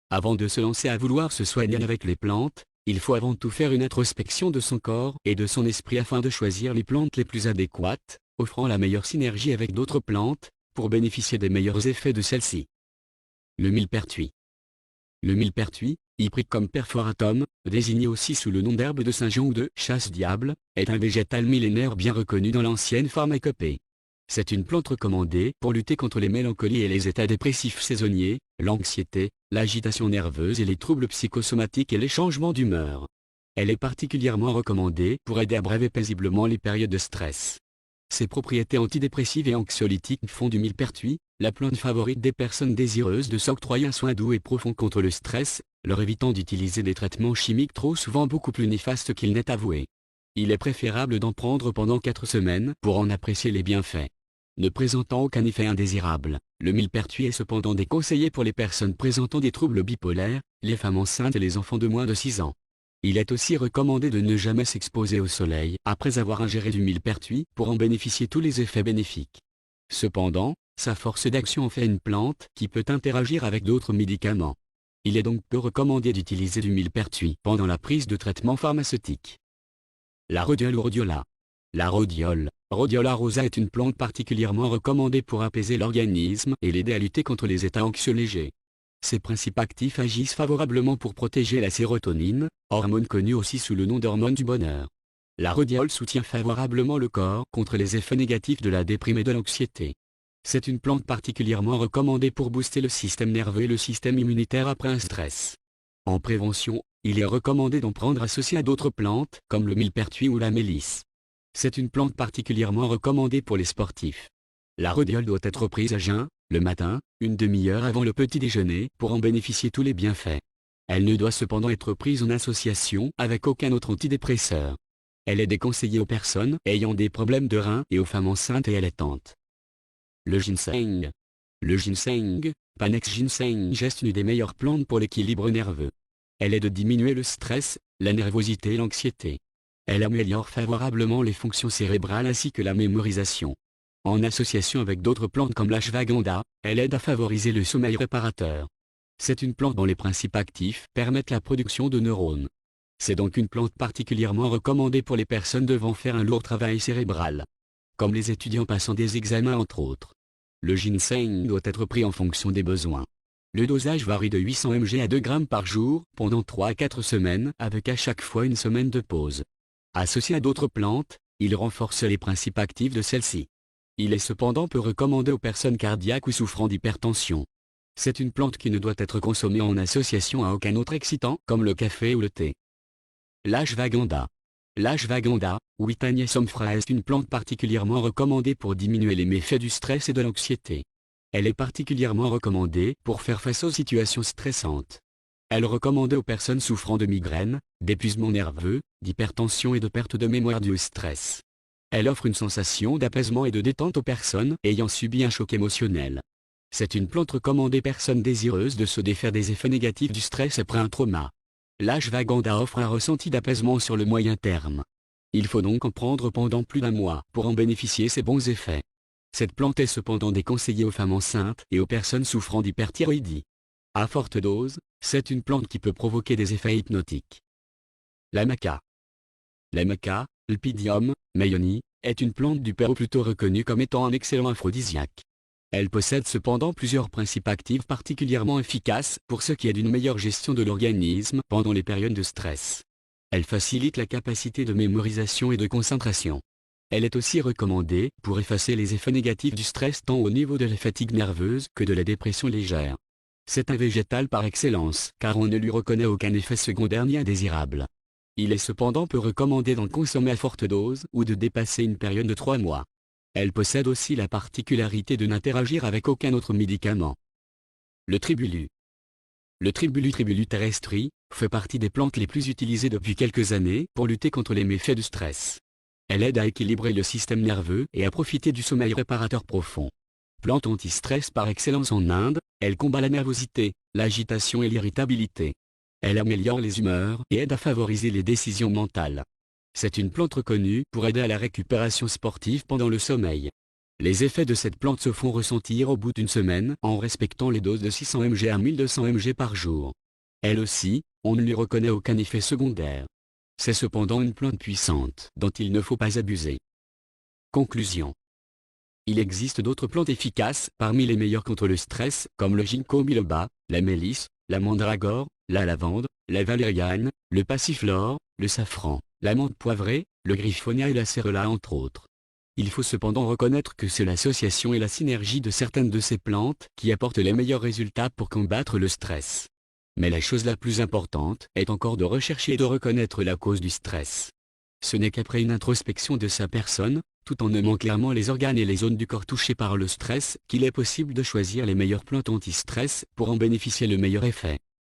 Avant de se lancer à vouloir se soigner avec les plantes, il faut avant tout faire une introspection de son corps et de son esprit afin de choisir les plantes les plus adéquates, offrant la meilleure synergie avec d'autres plantes, pour bénéficier des meilleurs effets de celles-ci. Le millepertuis. Le millepertuis, Hybricum perforatum, désigné aussi sous le nom d'herbe de Saint-Jean ou de chasse-diable, est un végétal millénaire bien reconnu dans l'ancienne pharmacopée. C'est une plante recommandée pour lutter contre les mélancolies et les états dépressifs saisonniers, l'anxiété, l'agitation nerveuse et les troubles psychosomatiques et les changements d'humeur. Elle est particulièrement recommandée pour aider à braver paisiblement les périodes de stress. Ses propriétés antidépressives et anxiolytiques font du millepertuis la plante favorite des personnes désireuses de s'octroyer un soin doux et profond contre le stress, leur évitant d'utiliser des traitements chimiques trop souvent beaucoup plus néfastes qu'il n'est avoué. Il est préférable d'en prendre pendant 4 semaines pour en apprécier les bienfaits. Ne présentant aucun effet indésirable, le millepertuis est cependant déconseillé pour les personnes présentant des troubles bipolaires, les femmes enceintes et les enfants de moins de 6 ans. Il est aussi recommandé de ne jamais s'exposer au soleil après avoir ingéré du millepertuis pour en bénéficier tous les effets bénéfiques. Cependant, sa force d'action en fait une plante qui peut interagir avec d'autres médicaments. Il est donc peu recommandé d'utiliser du millepertuis pendant la prise de traitements pharmaceutiques. La rhodiole ou rhodiola. La rhodiole, Rhodiola rosa est une plante particulièrement recommandée pour apaiser l'organisme et l'aider à lutter contre les états anxieux légers. Ses principes actifs agissent favorablement pour protéger la sérotonine, hormone connue aussi sous le nom d'hormone du bonheur. La rhodiole soutient favorablement le corps contre les effets négatifs de la déprime et de l'anxiété. C'est une plante particulièrement recommandée pour booster le système nerveux et le système immunitaire après un stress. En prévention, il est recommandé d'en prendre associé à d'autres plantes comme le millepertuis ou la mélisse. C'est une plante particulièrement recommandée pour les sportifs. La rhodiole doit être prise à jeun, le matin, une demi-heure avant le petit déjeuner pour en bénéficier tous les bienfaits. Elle ne doit cependant être prise en association avec aucun autre antidépresseur. Elle est déconseillée aux personnes ayant des problèmes de reins et aux femmes enceintes et allaitantes. Le ginseng. Le ginseng, Panax ginseng, est une des meilleures plantes pour l'équilibre nerveux. Elle aide à diminuer le stress, la nervosité et l'anxiété. Elle améliore favorablement les fonctions cérébrales ainsi que la mémorisation. En association avec d'autres plantes comme l'ashwagandha, elle aide à favoriser le sommeil réparateur. C'est une plante dont les principes actifs permettent la production de neurones. C'est donc une plante particulièrement recommandée pour les personnes devant faire un lourd travail cérébral, comme les étudiants passant des examens entre autres. Le ginseng doit être pris en fonction des besoins. Le dosage varie de 800 mg à 2 g par jour pendant 3 à 4 semaines avec à chaque fois une semaine de pause. Associé à d'autres plantes, il renforce les principes actifs de celles-ci. Il est cependant peu recommandé aux personnes cardiaques ou souffrant d'hypertension. C'est une plante qui ne doit être consommée en association à aucun autre excitant comme le café ou le thé. L'ashwagandha. L'ashwagandha, Witania somfra, est une plante particulièrement recommandée pour diminuer les méfaits du stress et de l'anxiété. Elle est particulièrement recommandée pour faire face aux situations stressantes. Elle est recommandée aux personnes souffrant de migraines, d'épuisement nerveux, d'hypertension et de perte de mémoire due au stress. Elle offre une sensation d'apaisement et de détente aux personnes ayant subi un choc émotionnel. C'est une plante recommandée aux personnes désireuses de se défaire des effets négatifs du stress après un trauma. L'ashwagandha offre un ressenti d'apaisement sur le moyen terme. Il faut donc en prendre pendant plus d'1 mois pour en bénéficier ses bons effets. Cette plante est cependant déconseillée aux femmes enceintes et aux personnes souffrant d'hyperthyroïdie. À forte dose, c'est une plante qui peut provoquer des effets hypnotiques. La maca. La maca, Lpidium mayoni, est une plante du Pérou plutôt reconnue comme étant un excellent aphrodisiaque. Elle possède cependant plusieurs principes actifs particulièrement efficaces pour ce qui est d'une meilleure gestion de l'organisme pendant les périodes de stress. Elle facilite la capacité de mémorisation et de concentration. Elle est aussi recommandée pour effacer les effets négatifs du stress tant au niveau de la fatigue nerveuse que de la dépression légère. C'est un végétal par excellence car on ne lui reconnaît aucun effet secondaire ni indésirable. Il est cependant peu recommandé d'en consommer à forte dose ou de dépasser une période de 3 mois. Elle possède aussi la particularité de n'interagir avec aucun autre médicament. Le tribulu. Le tribulu terrestri fait partie des plantes les plus utilisées depuis quelques années pour lutter contre les méfaits du stress. Elle aide à équilibrer le système nerveux et à profiter du sommeil réparateur profond. Plante anti-stress par excellence en Inde, elle combat la nervosité, l'agitation et l'irritabilité. Elle améliore les humeurs et aide à favoriser les décisions mentales. C'est une plante reconnue pour aider à la récupération sportive pendant le sommeil. Les effets de cette plante se font ressentir au bout d'une semaine en respectant les doses de 600 mg à 1200 mg par jour. Elle aussi, on ne lui reconnaît aucun effet secondaire. C'est cependant une plante puissante dont il ne faut pas abuser. Conclusion. Il existe d'autres plantes efficaces parmi les meilleures contre le stress, comme le ginkgo biloba, la mélisse, la mandragore, la lavande, la valériane, le passiflore, le safran, la menthe poivrée, le griffonia et la cérola entre autres. Il faut cependant reconnaître que c'est l'association et la synergie de certaines de ces plantes qui apportent les meilleurs résultats pour combattre le stress. Mais la chose la plus importante est encore de rechercher et de reconnaître la cause du stress. Ce n'est qu'après une introspection de sa personne, tout en nommant clairement les organes et les zones du corps touchés par le stress, qu'il est possible de choisir les meilleures plantes anti-stress pour en bénéficier le meilleur effet.